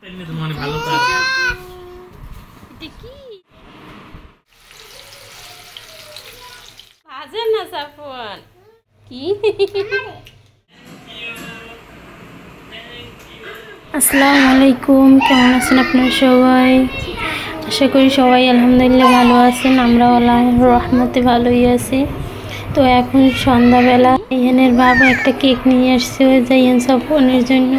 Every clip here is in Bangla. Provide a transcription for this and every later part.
তোমার ভালো কাজ এটা কি বাজে না সাফওয়ান কি আসসালামু আলাইকুম, কেমন আছেন আপনারা সবাই? আশা করি সবাই আলহামদুলিল্লাহ ভালো আছেন। আমরাও আল্লাহর রহমতে ভালোই আছি। তো এখন সন্ধ্যাবেলা ইহানের বাবা একটা কেক নিয়ে আসছে ওই জাইয়ান সাফওয়ানের জন্য।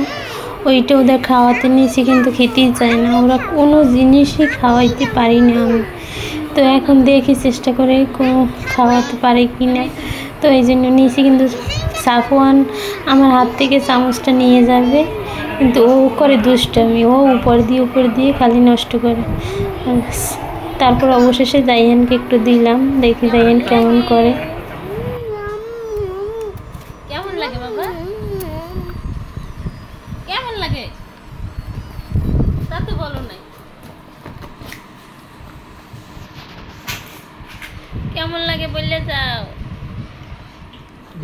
ওইটা ওদের খাওয়াতে নিয়েছি, কিন্তু খেতেই চায় না। ওরা কোনো জিনিসই খাওয়াইতে পারি না আমি। তো এখন দেখি চেষ্টা করে খাওয়াতে পারে কি না। তো এই জন্য নিয়েছি, কিন্তু সাফওয়ান আমার হাত থেকে চামচটা নিয়ে যাবে, কিন্তু ও করে দুষ্টামি। ও উপর দিয়ে খালি নষ্ট করে। তারপর অবশেষে জাইয়ানকে একটু দিলাম, দেখি জাইয়ান কেমন করে। কেমন লাগে বাবা? কেমন লাগে তা তো বলো নাই। কেমন লাগে বললে যাও।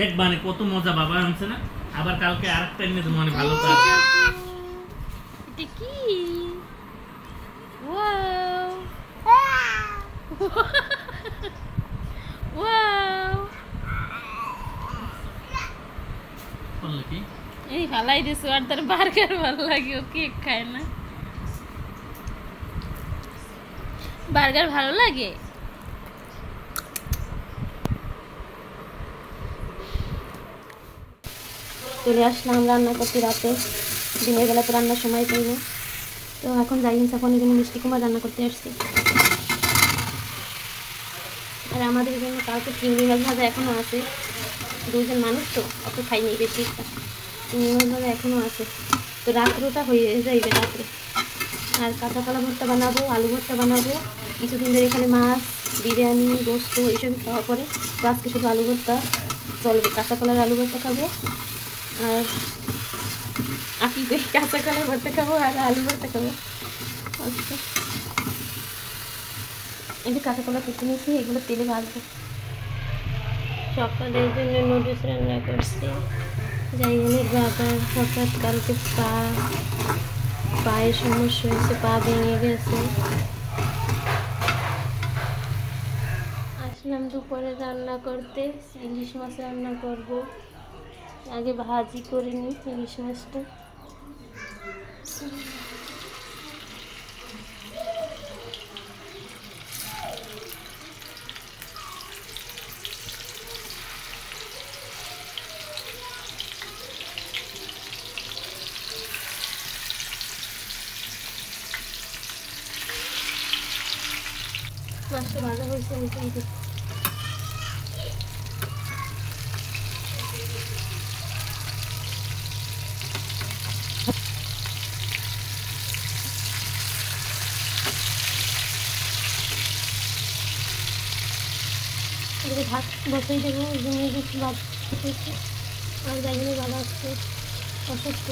দেখবা না কত মজা বাবা আনছে না। আবার কালকে আরেকটা এনে তোমার ভালো কাজ এটা কি? ওয়াও ওয়াও বললে কি এই ভালাই দিছো। আর তার বার্গার ভালো লাগে, ও কেক খায় না। বার্গার ভালো লাগে। চলে আসলাম রান্না করতে রাতে। দিনের বেলা তো রান্নার সময় পাই না। তো এখন জাইয়ান সাফওয়ানের জন্য মিষ্টি কুমড়া রান্না করতে আসছি। আর আমাদের জন্য কালকে চিংড়ি মাছ ভাজা এখনও আছে। দুজন মানুষ তো অত খাইনি বেশি। চিংড়ি মাছ ভাজা এখনও আছে। তো রাত্রটা হয়ে যাইবে রাত্রে। আর কাঁচা কলা ভর্তা বানাবো, আলু ভর্তা বানাবো। কিছুদিন ধরে এখানে মাছ, বিরিয়ানি, গোস্ত এইসবই খাওয়া পরে। তো আজকে শুধু আলু ভর্তা চলবে। কাঁচা কলার আলু ভর্তা খাবো, আর আপনি কাঁচা কলার ভর্তা খাবো আর আলু ভর্তা খাবো। আচ্ছা, এই যে কাঁচা কলা কেটে নিয়েছি, এগুলো তেলে ভাজবো। সকালের জন্য নুডলস রান্না করছি। জাইয়ানের বাবার হঠাৎ কালকে পায়ের সমস্যা হয়েছে, পা ভেঙে গেছে। আসলাম দুপুরে রান্না করতে। ইলিশ মাছ রান্না করব। আগে ভাজি করে নিই ইলিশ মাছটা। মাছটা ভাজা হয়েছে, আমি কিন্তু ভাত বসাই দেবো। জমিয়ে দিচ্ছি ভাত খেতে। আর জাইগানে বাবা আসছে অসুস্থ,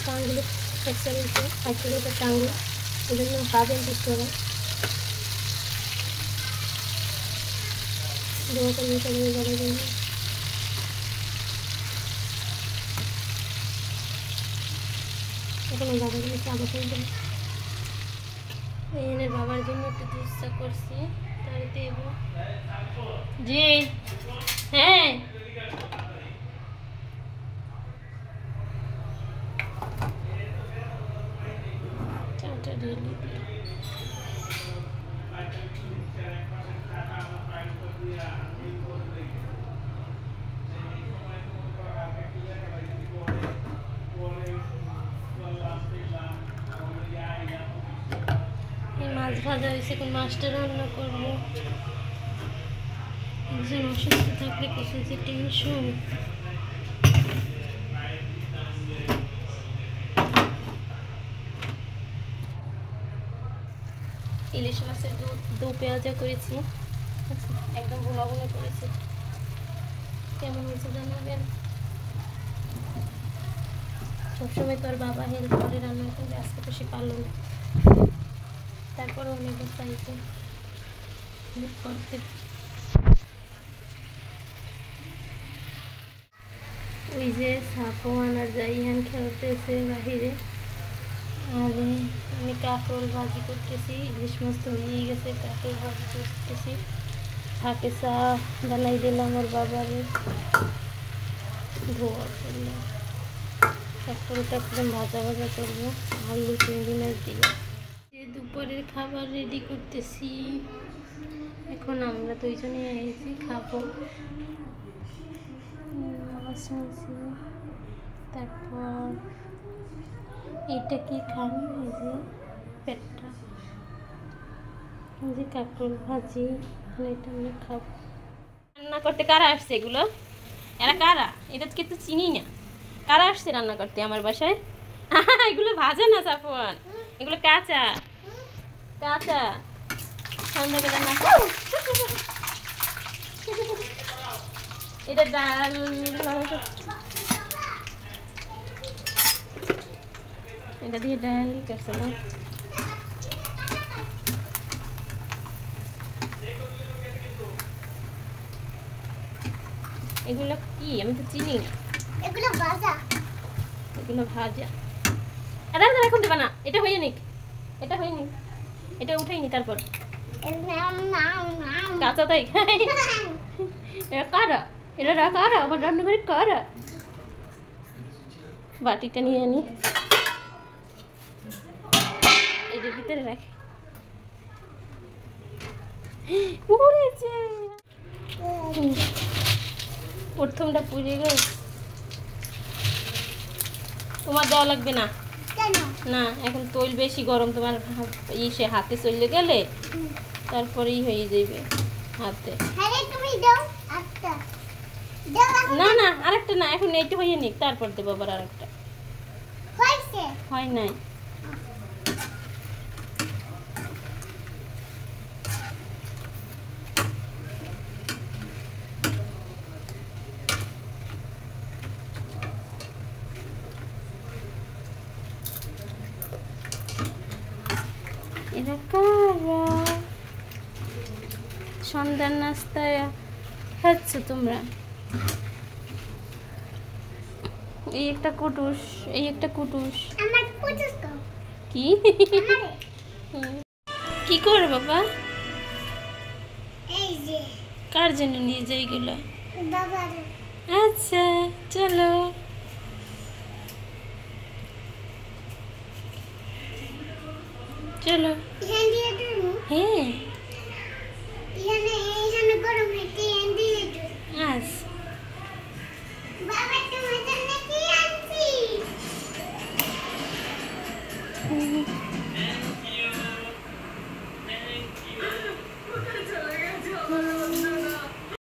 টাঙ্গুলো ফ্র্যাকচার হয়েছে, ফ্র্যাকচার হয়েছে টাঙ্গু। ওই জন্য পা বেন্টিস করে দোয়া করবি সবাই বাবার জন্য। এখন ওই বাবার জন্য চা বসাই দেবো। এনের বাবার জন্য একটু দুধ চা করছি, তাই দেব। জি হ্যাঁ, চাটা ঢেলে দিই। মাছ ভাজা হয়েছে, এখন মাছটা রান্না করবো। একজন অসুস্থ থাকলে কত যে টেনশন। ইলিশ মাছের দু পেঁয়াজা করেছি, একদম ভুনা ভুনা করেছি। কেমন হয়েছে জানাবেন। সবসময় তো আর বাবা হেল্প করে রান্না করবে, আজকে তো সে পারল না। তারপরে অনেক চাইছে হেল্প করতে। ওই যে সাপও আনার যাই হ্যান খেলতেছে বাহিরে। আর আমি কাঁকরোল ভাজি করতেছি, ইলিশ মাছ তো হয়ে গেছে, কাঁকরোল ভাজি করতেছি। থাকে চা বানাই দিলাম ওর বাবারে, ধোয়া করলাম। কাঁকরোলটা একদম ভাজা ভাজা করবো আলু চিংড়ি মাছ দিয়ে। দুপুরের খাবার রেডি করতেছি। এখন আমরা দুইজনে এসেছি খাবো। মাছ নিয়েছি, তারপর এটা কি খান, এই যে পেটটা, এই যে কাঁকরোল ভাজি, এটা আমরা খাবো। রান্না করতে কারা আসছে এগুলো? এরা কারা? এটা তো কিন্তু চিনি না। কারা আসছে রান্না করতে আমার বাসায়? এগুলো ভাজা না সাফওয়ান, এগুলো কাঁচা কাঁচা। সন্ধ্যাবেলা না এটা ডাল, এটা দিয়ে ডাল করছে না। এগুলো কি আমি তো চিনি না। এগুলো ভাজা। এগুলো ভাজা। দাঁড়া দাঁড়া, এখন দেবা না, এটা হয়ে নিক, এটা হয়ে নিক, এটা উঠাই নি তারপর কাঁচা তাই খাই। এরা কারা? এরা কারা আমার রান্নাঘরে কারা? বাটিটা নিয়ে আনি, এটার ভিতরে রাখি। পুড়েছে, প্রথমটা পুড়ে গেছে। তোমার দেওয়া লাগবে না, না এখন তৈল বেশি গরম, তোমার সে হাতে চলে গেলে তারপরেই হয়ে যাবে হাতে। না না আরেকটা না, এখন এইটা হয়ে নিক, তারপর দেবো আবার আরেকটা। হয় নাই। এরা কারা? সন্ধ্যার নাস্তায় খাচ্ছ তোমরা? এই একটা কুটুস, এই একটা কুটুস। কি কি করে বাবা? কার জন্য নিয়ে যাই গেলো? আচ্ছা চলো। চলো হ্যাঁ আস